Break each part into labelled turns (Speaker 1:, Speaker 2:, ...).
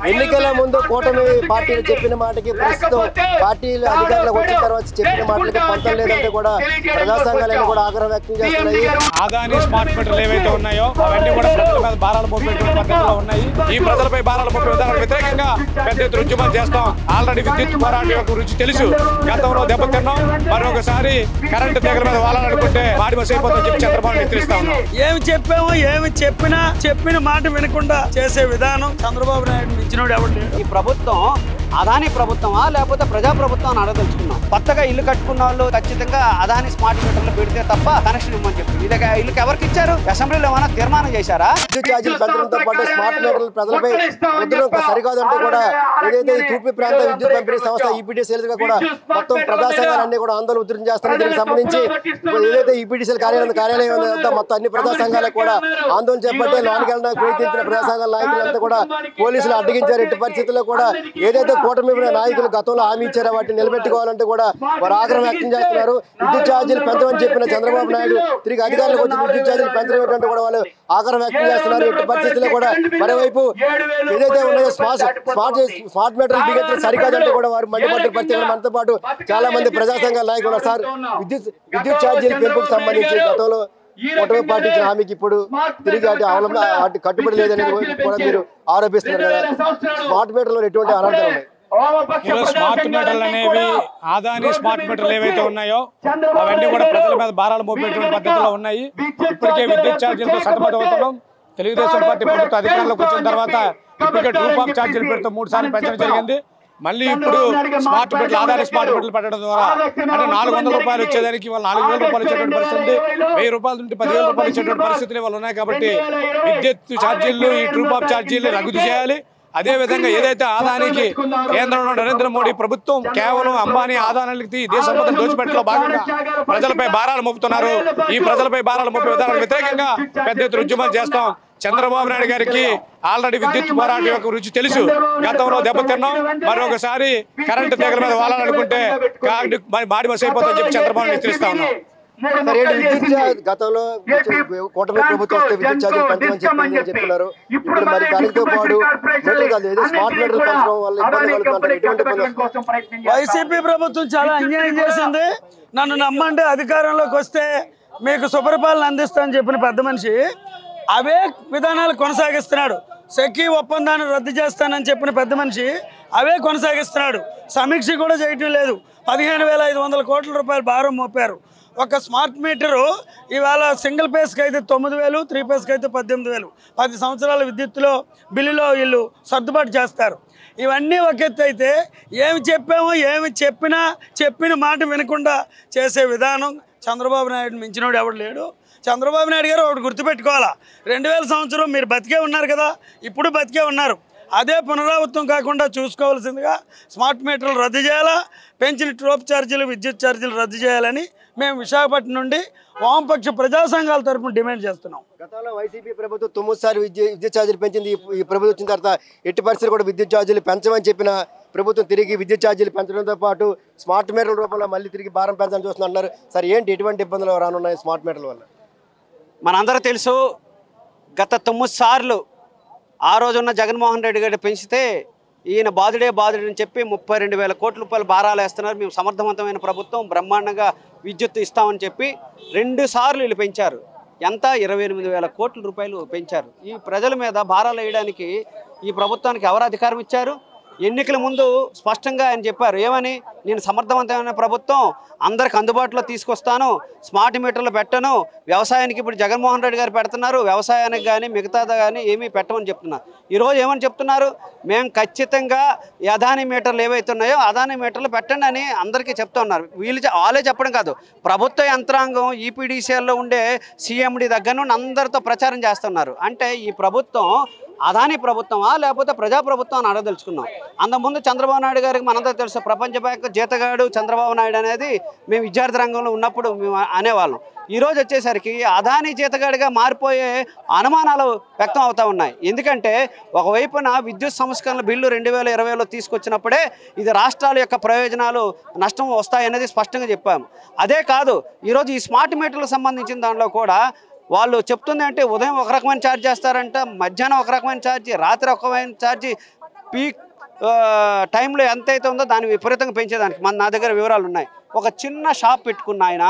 Speaker 1: ఎన్నికల ముందు కూటమి పార్టీలు చెప్పిన మాటకి ప్రస్తుతం పార్టీలు అధికారులకు వచ్చిన తర్వాత చెప్పిన మాటలకి పొంతం లేదంటే కూడా ప్రజా సంఘాలను కూడా ఆగ్రహం వ్యక్తం చేస్తున్నాయి.
Speaker 2: ఆదాని స్మార్ట్ మీటర్లు ఏవైతే ఉన్నాయో అవన్నీ కూడా ప్రజల మీద భారాలు మోపేటువంటి పద్ధతిలో ఉన్నాయి. ఈ ప్రజలపై భారాలు మోపే విధానాలకు వ్యతిరేకంగా పెద్ద ఎత్తున ఉద్యమాలు చేస్తాం. ఆల్రెడీ విద్యుత్ పోరాటం యొక్క రుచి తెలుసు. గతంలో దెబ్బతిన్నాం, మరొకసారి కరెంటు తీగల మీద వాలాలనుకుంటే మాడి మసైపోతుందని చెప్పి చంద్రబాబు హెచ్చరిస్తా ఉన్నాం.
Speaker 3: ఏమి చెప్పామో ఏమి చెప్పిన మాట వినకుండా చేసే విధానం చంద్రబాబు నాయుడు మించినోడు ఎవరు లేడు.
Speaker 4: ఈ ప్రభుత్వం అదాని ప్రభుత్వమా లేకపోతే ప్రజా ప్రభుత్వం అని అడగదలుచుకున్నాం. కొత్తగా ఇల్లు కట్టుకున్న వాళ్ళు ఖచ్చితంగా అదాని స్మార్ట్ మీటర్లు పెడితే తప్ప కనెక్షన్ ఇవ్వమని చెప్పి ఇల్లుకి ఎవరికి ఇచ్చారు? అసెంబ్లీలో ఏమైనా తీర్మానం చేశారా?
Speaker 1: విద్యుత్ ఛార్జీలు పెంచడంతో పాటు స్మార్ట్ మీటర్లు ప్రజలపై ముద్రడం సరికాదంటూ కూడా ఏదైతే ఈ తూర్పు ప్రాంత విద్యుత్ పంపిణీ సంస్థ ఈపీడీసీఎల్ గా కూడా మొత్తం ప్రజా సంఘాలన్నీ కూడా ఆందోళన ఉధృతం చేస్తున్నారు. దీనికి సంబంధించి ఏదైతే ఈపీడీసీఎల్ కార్యాలయం వద్ద మొత్తం అన్ని ప్రజా సంఘాలకు కూడా ఆందోళన చేపట్టే లోనికి ప్రయత్నించిన ప్రజా సంఘాల నాయకులంతా కూడా పోలీసులు అడ్డగించారు. ఎట్టి పరిస్థితుల్లో కూడా ఏదైతే కూటమి నాయకులు గతంలో హామీ ఇచ్చారో వాటిని నిలబెట్టుకోవాలంటే కూడా వారు ఆగ్రహం వ్యక్తం చేస్తున్నారు. విద్యుత్ ఛార్జీలు పెంచమని చెప్పిన చంద్రబాబు నాయుడు తిరిగి అధికారులకు వచ్చి విద్యుత్ ఛార్జీలు పెంచడం ఏంటంటే కూడా వాళ్ళు ఆగ్రహం వ్యక్తం చేస్తున్నారు. ఎట్టి పరిస్థితుల్లో కూడా మరోవైపు ఏదైతే ఉన్నాయో స్మార్ట్ మీటర్లు బిగించడం సరికాదంటే కూడా వారు మండిపడ్డ పరిస్థితులు. మనతో పాటు చాలా మంది ప్రజా సంఘాల నాయకులు ఉన్నారు. సార్, విద్యుత్ ఛార్జీల పెంపుకు సంబంధించి గతంలో కూటమి పార్టీ ఇచ్చిన హామీకి ఇప్పుడు తిరిగి అటు కట్టుబడి లేదనేది కూడా మీరు ఆరోపిస్తున్నారు కదా. స్మార్ట్ మీటర్లో ఎటువంటి అనర్థాలు ఉన్నాయి?
Speaker 2: స్మార్ట్ మీటర్లు అనేవి ఆదాని స్మార్ట్ మీటర్లు ఏవైతే ఉన్నాయో అవన్నీ కూడా ప్రజల మీద భారాలు మోపేటువంటి పద్ధతిలో ఉన్నాయి. ఇప్పటికే విద్యుత్ ఛార్జీలతో సతమతం అవుతున్నాం. తెలుగుదేశం పార్టీ ప్రభుత్వం అధికారంలోకి వచ్చిన తర్వాత ఇప్పటికే ట్రూప్ ఆఫ్ ఛార్జీలు పెడితే 3 సార్లు పెంచడం జరిగింది. మళ్ళీ ఇప్పుడు స్మార్ట్ మీటర్లు ఆదాని స్మార్ట్ మీటర్లు పెట్టడం ద్వారా అంటే 400 రూపాయలు వచ్చేదానికి వాళ్ళు 4000 రూపాయలు ఇచ్చేటువంటి పరిస్థితి, 1000 రూపాయల నుండి 10,000 రూపాయలు ఇచ్చేటువంటి పరిస్థితులు వాళ్ళు ఉన్నాయి. కాబట్టి విద్యుత్ ఛార్జీలు ఈ ట్రూప్ ఆఫ్ ఛార్జీలు రద్దు చేయాలి. అదే విధంగా ఏదైతే ఆదానికి కేంద్రంలో నరేంద్ర మోడీ ప్రభుత్వం కేవలం అంబానీ ఆదాయానికి దేశ సంపదను దోచిపెట్టలో భాగంగా ప్రజలపై భారాలు మోపుతున్నారు. ఈ ప్రజలపై భారాలు మోపే విధానాలకు వ్యతిరేకంగా పెద్ద ఎత్తున ఉద్యమాలు చేస్తాం. చంద్రబాబు నాయుడు గారికి ఆల్రెడీ విద్యుత్ పోరాటం యొక్క రుచి తెలుసు. గతంలో దెబ్బతిన్నాం, మరొకసారి కరెంటు తీగల మీద వాలాలనుకుంటే మాడి మసైపోతుందని చెప్పి చంద్రబాబు హెచ్చరిస్తా ఉన్నాం.
Speaker 1: గతంలో కూటమి ప్రభుత్వం వస్తే విద్యుత్ ఛార్జీలు పెంచమని చెప్తున్నారు. ఇప్పుడు మరి దానితో పాటు స్మార్ట్ మీటర్లు పెంచడం వల్ల ఇబ్బంది కలుగుతుంటారు. ఎటువంటి
Speaker 3: వైసీపీ ప్రభుత్వం చాలా అన్యాయం చేసింది. నన్ను నమ్మండి, అధికారంలోకి వస్తే మీకు సుపరిపాలన అందిస్తానని చెప్పిన పెద్ద మనిషి అవే విధానాలు కొనసాగిస్తున్నాడు. సెకీ ఒప్పందాన్ని రద్దు చేస్తానని చెప్పిన పెద్ద మనిషి అవే కొనసాగిస్తున్నాడు. సమీక్ష కూడా చేయటం లేదు. 15,500 కోట్ల రూపాయలు భారం మోపారు. ఒక స్మార్ట్ మీటరు ఇవాళ సింగిల్ ఫేస్కి అయితే 9,000, 3 ఫేస్కి అయితే 18,000. 10 సంవత్సరాల విద్యుత్తులో బిల్లులో వీళ్ళు సర్దుబాటు చేస్తారు. ఇవన్నీ ఒక ఎత్తు అయితే ఏమి చెప్పామో ఏమి చెప్పిన మాట వినకుండా చేసే విధానం చంద్రబాబు నాయుడు మించినోడు ఎవడు లేడు. చంద్రబాబు నాయుడు గారు ఒకటి గుర్తుపెట్టుకోవాలా, 2000 సంవత్సరం మీరు బతికే ఉన్నారు కదా, ఇప్పుడు బతికే ఉన్నారు. అదే పునరావృతం కాకుండా చూసుకోవాల్సిందిగా స్మార్ట్ మీటర్లు రద్దు చేయాలా, పెంచిన ట్రోప్ ఛార్జీలు విద్యుత్ ఛార్జీలు రద్దు చేయాలని మేము విశాఖపట్నం నుండి వామపక్ష ప్రజా సంఘాల తరఫున డిమాండ్ చేస్తున్నాం.
Speaker 1: గతంలో వైసీపీ ప్రభుత్వం 9 సార్లు విద్యుత్ ఛార్జీలు పెంచింది. ఈ ప్రభుత్వం వచ్చిన తర్వాత ఎట్టి పరిస్థితులు కూడా విద్యుత్ ఛార్జీలు పెంచమని చెప్పిన ప్రభుత్వం తిరిగి విద్యుత్ ఛార్జీలు పెంచడంతో పాటు స్మార్ట్ మీటర్ల రూపంలో మళ్ళీ తిరిగి భారం పెంచాలని చూస్తున్నారు. సార్, ఏంటి ఎటువంటి ఇబ్బందులు రానున్నాయి స్మార్ట్ మీటర్ల వల్ల?
Speaker 4: మనందరూ తెలుసు, గత 9 సార్లు ఆ రోజున్న జగన్మోహన్ రెడ్డి గారు పెంచితే ఈయన బాధుడని చెప్పి 32,000 కోట్ల రూపాయలు భారాలు వేస్తున్నారు. మేము సమర్థవంతమైన ప్రభుత్వం, బ్రహ్మాండంగా విద్యుత్ ఇస్తామని చెప్పి 2 సార్లు వీళ్ళు పెంచారు. ఎంత? 28,000 కోట్ల రూపాయలు పెంచారు. ఈ ప్రజల మీద భారాలు వేయడానికి ఈ ప్రభుత్వానికి ఎవరు అధికారం ఇచ్చారు? ఎన్నికల ముందు స్పష్టంగా ఆయన చెప్పారు, ఏమని? నేను సమర్థవంతమైన ప్రభుత్వం అందరికి అందుబాటులో తీసుకొస్తాను, స్మార్ట్ మీటర్లు పెట్టను, వ్యవసాయానికి ఇప్పుడు జగన్మోహన్ రెడ్డి గారు పెడుతున్నారు, వ్యవసాయానికి కానీ మిగతాది కానీ ఏమీ పెట్టమని చెప్తున్నారు. ఈరోజు ఏమని చెప్తున్నారు? మేము ఖచ్చితంగా అదాని మీటర్లు ఏవైతే ఉన్నాయో అదాని మీటర్లు పెట్టండి అని అందరికీ చెప్తా ఉన్నారు. వాళ్ళే చెప్పడం కాదు, ప్రభుత్వ యంత్రాంగం ఈపీడీసీఎల్లో ఉండే సీఎండీ దగ్గర నుండి అందరితో ప్రచారం చేస్తున్నారు. అంటే ఈ ప్రభుత్వం అదాని ప్రభుత్వమా లేకపోతే ప్రజా ప్రభుత్వం అని అడగదలుచుకున్నాం. అంతకుముందు చంద్రబాబు నాయుడు గారికి మనంతా తెలుసు, ప్రపంచ బ్యాంక్ జీతగాడు చంద్రబాబు నాయుడు అనేది మేము విద్యార్థి రంగంలో ఉన్నప్పుడు మేము అనేవాళ్ళం. ఈరోజు వచ్చేసరికి అదాని జీతగాడిగా మారిపోయే అనుమానాలు వ్యక్తం అవుతూ ఉన్నాయి. ఎందుకంటే ఒకవైపున విద్యుత్ సంస్కరణల బిల్లు 2020లో తీసుకొచ్చినప్పుడే ఇది రాష్ట్రాల యొక్క ప్రయోజనాలు నష్టం వస్తాయనేది స్పష్టంగా చెప్పాము. అదే కాదు, ఈరోజు ఈ స్మార్ట్ మీటర్లకు సంబంధించిన దాంట్లో కూడా వాళ్ళు చెప్తుంది అంటే ఉదయం ఒక రకమైన ఛార్జ్ చేస్తారంట, మధ్యాహ్నం ఒక రకమైన ఛార్జీ, రాత్రి ఒక రకమైన ఛార్జీ, పీక్ టైంలో ఎంతైతే ఉందో దాన్ని విపరీతంగా పెంచేదానికి నా దగ్గర వివరాలు ఉన్నాయి. ఒక చిన్న షాప్ పెట్టుకున్న ఆయన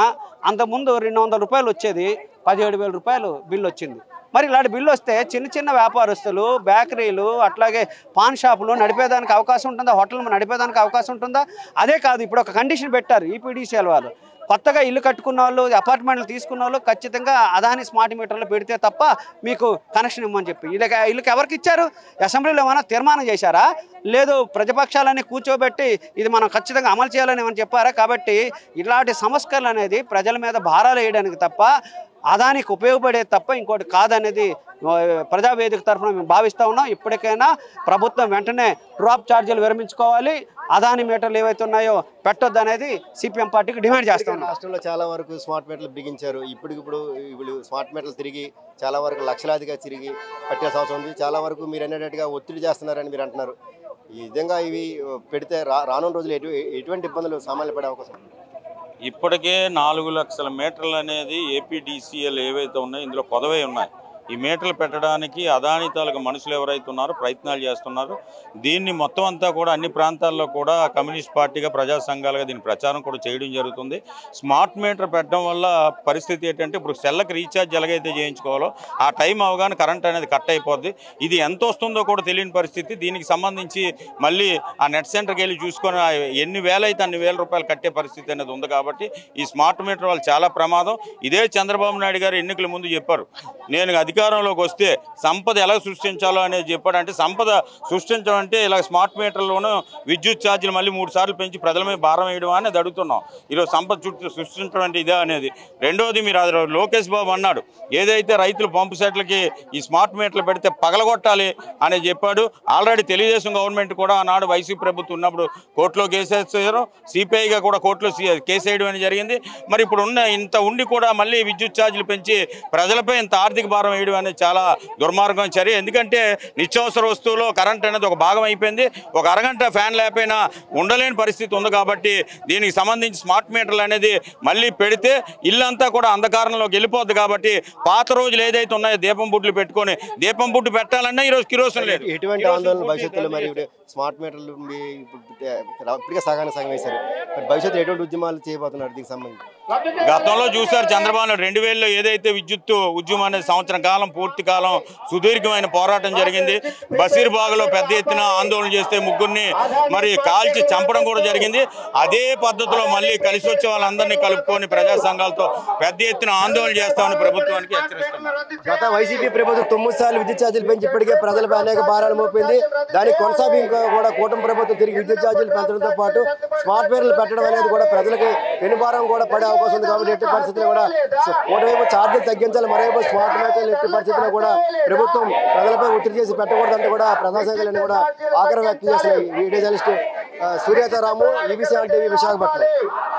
Speaker 4: అంతకుముందు 200 రూపాయలు వచ్చేది 17,000 రూపాయలు బిల్లు వచ్చింది. మరి ఇలాంటి బిల్లు వస్తే చిన్న చిన్న వ్యాపారస్తులు, బేకరీలు, అట్లాగే పాన్ షాపులు నడిపేదానికి అవకాశం ఉంటుందా? హోటల్ నడిపేదానికి అవకాశం ఉంటుందా? అదే కాదు, ఇప్పుడు ఒక కండిషన్ పెట్టారు ఈపీడీసీఎల్ వాళ్ళు. కొత్తగా ఇల్లు కట్టుకున్న వాళ్ళు, అపార్ట్మెంట్లు తీసుకున్న వాళ్ళు ఖచ్చితంగా అదాని స్మార్ట్ మీటర్లు పెడితే తప్ప మీకు కనెక్షన్ ఇవ్వమని చెప్పి ఇళ్ళకి ఎవరికి ఇచ్చారు? అసెంబ్లీలో ఏమైనా తీర్మానం చేశారా? లేదు ప్రతిపక్షాలని కూర్చోబెట్టి ఇది మనం ఖచ్చితంగా అమలు చేయాలని ఏమని చెప్పారా? కాబట్టి ఇలాంటి సంస్కరణలు అనేది ప్రజల మీద భారాలు వేయడానికి తప్ప అదానికి ఉపయోగపడేది తప్ప ఇంకోటి కాదనేది ప్రజావేదిక తరఫున మేము భావిస్తూ ఉన్నాం. ఇప్పటికైనా ప్రభుత్వం వెంటనే డ్రాప్ ఛార్జీలు విరమించుకోవాలి, అదాని మీటర్లు ఏవైతే ఉన్నాయో పెట్టొద్దు అనేది సిపిఎం పార్టీకి డిమాండ్ చేస్తాం.
Speaker 1: రాష్ట్రంలో చాలా వరకు స్మార్ట్ మీటర్లు బిగించారు. ఇప్పుడు స్మార్ట్ మీటర్లు తిరిగి చాలా వరకు లక్షలాదిగా తిరిగి పెట్టాల్సిన అవసరం ఉంది. చాలా వరకు మీరు అన్నట్టుగా ఒత్తిడి చేస్తున్నారని మీరు అంటున్నారు. ఈ విధంగా ఇవి పెడితే రానున్న రోజులు ఎటువంటి ఇబ్బందులు సామాన్లు పడే అవకాశం ఉంది?
Speaker 5: ఇప్పటికే 4 లక్షల మీటర్లు అనేది ఏపీడీసీఎల్ ఏవైతే ఉన్నాయో ఇందులో కొదవై ఉన్నాయి. ఈ మీటర్లు పెట్టడానికి అదాని తాలూకు మనుషులు ఎవరైతే ఉన్నారో ప్రయత్నాలు చేస్తున్నారు. దీన్ని మొత్తం అంతా కూడా అన్ని ప్రాంతాల్లో కూడా కమ్యూనిస్ట్ పార్టీగా, ప్రజా సంఘాలుగా దీని ప్రచారం కూడా చేయడం జరుగుతుంది. స్మార్ట్ మీటర్ పెట్టడం వల్ల పరిస్థితి ఏంటంటే ఇప్పుడు సెల్లకు రీఛార్జ్ ఎలాగైతే చేయించుకోవాలో ఆ టైం అవగానే కరెంట్ అనేది కట్ అయిపోద్ది. ఇది ఎంత వస్తుందో కూడా తెలియని పరిస్థితి. దీనికి సంబంధించి మళ్ళీ ఆ నెట్ సెంటర్కి వెళ్ళి చూసుకొని ఎన్ని వేలైతే అన్ని వేల రూపాయలు కట్టే పరిస్థితి అనేది ఉంది. కాబట్టి ఈ స్మార్ట్ మీటర్ వాళ్ళు చాలా ప్రమాదం. ఇదే చంద్రబాబు నాయుడు గారు ఎన్నికల ముందు చెప్పారు, నేను అధికారంలోకి వస్తే సంపద ఎలా సృష్టించాలో అనేది చెప్పాడంటే, సంపద సృష్టించడం అంటే ఇలా స్మార్ట్ మీటర్లోనూ విద్యుత్ ఛార్జీలు మళ్ళీ 3 సార్లు పెంచి ప్రజల మీద భారం వేయడం అనేది అడుగుతున్నాం. ఈరోజు సంపద సృష్టించడం అంటే ఇదే అనేది. రెండోది మీరు లోకేష్ బాబు అన్నాడు, ఏదైతే రైతులు పంపు సెట్లకి ఈ స్మార్ట్ మీటర్లు పెడితే పగలగొట్టాలి అని చెప్పాడు. ఆల్రెడీ తెలుగుదేశం గవర్నమెంట్ కూడా ఆనాడు వైసీపీ ప్రభుత్వం ఉన్నప్పుడు కోర్టులో కేసేసారు. సిపిఐగా కూడా కోర్టులో కేసు వేయడం అనేది జరిగింది. మరి ఇప్పుడు ఇంత ఉండి కూడా మళ్ళీ విద్యుత్ ఛార్జీలు పెంచి ప్రజలపై ఇంత ఆర్థిక భారం వేయడం అనేది చాలా దుర్మార్గం చర్య. ఎందుకంటే నిత్యావసర వస్తువులో కరెంట్ అనేది ఒక భాగం అయిపోయింది. ఒక అరగంట ఫ్యాన్ లేకపోయినా ఉండలేని పరిస్థితి ఉంది. కాబట్టి దీనికి సంబంధించి స్మార్ట్ మీటర్లు అనేది మళ్ళీ పెడితే ఇల్లంతా కూడా అంధకారంలోకి వెళ్ళిపోద్ది. కాబట్టి పాత రోజులు ఏదైతే ఉన్నాయో దీపం బుడ్లు పెట్టుకొని దీపం బుడ్డు పెట్టాలన్నా ఈరోజు కిరోసిన్ లేదు.
Speaker 1: ఎటువంటి ఆందోళన భవిష్యత్తులో మరి స్మార్ట్ మీటర్లు ఇప్పటికే సగం వేశారు, భవిష్యత్తులో ఎటువంటి ఉద్యమాలు చేయబోతున్నారు దీనికి సంబంధించి?
Speaker 5: గతంలో చూశారు చంద్రబాబు నాయుడు 2000లో ఏదైతే విద్యుత్ ఉద్యమం అనేది సంవత్సరం కాలం పూర్తి కాలం సుదీర్ఘమైన పోరాటం జరిగింది. బషీర్బాగ్లో పెద్ద ఎత్తున ఆందోళన చేస్తే ముగ్గురిని మరి కాల్చి చంపడం కూడా జరిగింది. అదే పద్ధతిలో మళ్ళీ కలిసి వచ్చే వాళ్ళందరినీ కలుపుకొని ప్రజా సంఘాలతో పెద్ద ఎత్తున ఆందోళన చేస్తామని ప్రభుత్వానికి హెచ్చరిస్తున్నారు.
Speaker 1: గత వైసీపీ ప్రభుత్వం 9 సార్లు విద్యుత్ ఛార్జీలు పెంచి ఇప్పటికే ప్రజలపై అనేక భారాలు మోపింది. దానికి కొనసాగింపుగా కూడా కూటమి ప్రభుత్వం తిరిగి విద్యుత్ ఛార్జీలు పెంచడంతో పాటు స్మార్ట్ మీటర్లు పెట్టడం అనేది కూడా ప్రజలకి పెనుభారం కూడా పడే అవకాశం ఉంది. కాబట్టి ఎట్టి పరిస్థితుల్లో కూడా ఒకవైపు ఛార్జీలు తగ్గించాలి, మరోవైపు స్మార్ట్ మీటర్లు ఎట్టి పరిస్థితుల్లో కూడా ప్రభుత్వం ప్రజలపై ఒత్తిడి చేసి పెట్టకూడదంటే కూడా ప్రజా సంఘాలన్నీ కూడా ఆగ్రహం వ్యక్తం చేస్తున్నాయి. Video journalist Suryataramu, EBC TV, Visakhapatnam.